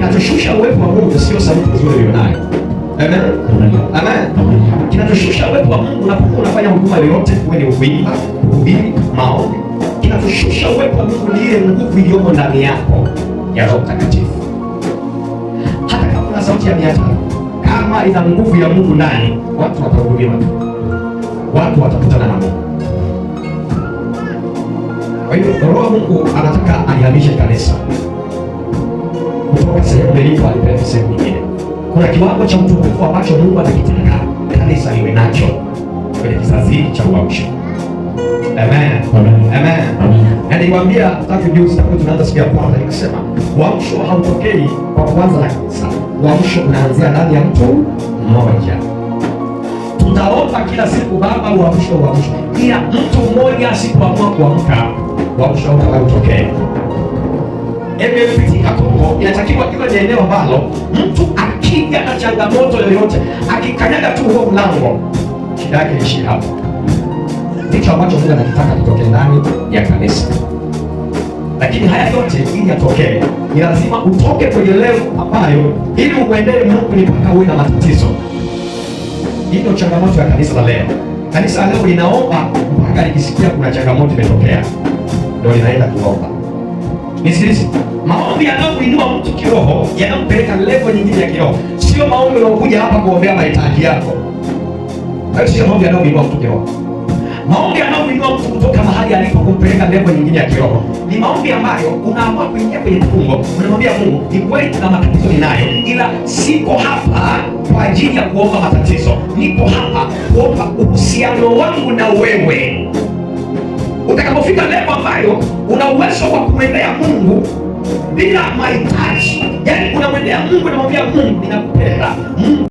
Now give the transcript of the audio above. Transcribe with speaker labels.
Speaker 1: Kinachoshusha uwepo wa Mungu sio sauti nzuri ulionayo. Amen. Amen. Kinachoshusha uwepo wa Mungu unapokuwa unafanya huduma yoyote, uwe ni kuimba, kuhubiri, maombi. Kinachoshusha uwepo wa Mungu ni ile nguvu iliyomo ndani yako ya Roho Mtakatifu. Hata kama una sauti ya miatano, kama ina nguvu ya Mungu ndani, watu watahudumiwa tu, watu watakutana na Mungu. Kwa hiyo Roho wa Mungu anataka alihamishe kanisa kutoka sehemu ilipo alipeleka sehemu nyingine. Kuna kiwango cha utukufu ambacho Mungu anakitaka kanisa liwe nacho kwenye kizazi cha uamsho. Amen. Amen. Na niwaambia tangu juzi tunaanza siku ya kwanza nikasema uamsho hautokei kwa kwanza na kanisa. Uamsho unaanzia ndani ya mtu mmoja. Tutaomba kila siku Baba uamsho. Ila mtu mmoja asipoamua kuamka, uamsho hautokei. MFPT hapo inatakiwa kiwe ni eneo ambalo mtu akija na changamoto yoyote, akikanyaga tu huo mlango, shida yake ishi hapo. Ndicho ambacho Mungu anataka kitokee ndani ya kanisa. Lakini haya yote ili yatokee, ni lazima utoke kwenye level ambayo ili uendee Mungu ni mpaka uwe na matatizo. Hii ndio changamoto ya kanisa la leo. Kanisa leo linaomba mpaka likisikia kuna changamoto imetokea ndio linaenda kuomba. Nisikilize, maombi yanayoinua mtu kiroho, yanampeleka level nyingine ya kiroho. Sio maombi unaokuja hapa kuombea mahitaji yako. Hayo sio maombi yanayoinua mtu kiroho. Maombi yanayoinua mtu kutoka mahali alipo kumpeleka level nyingine ya kiroho ni maombi ambayo unaamua kuingia kwenye mfungo, unamwambia Mungu, ni kweli kuna matatizo ninayo, ila siko hapa kwa ajili ya kuomba matatizo. Nipo hapa kuomba uhusiano wangu na wewe. Utakapofika level ambayo una uwezo wa kumwendea Mungu bila mahitaji, yaani unamwendea Mungu na kumwambia Mungu, ninakupenda Mungu.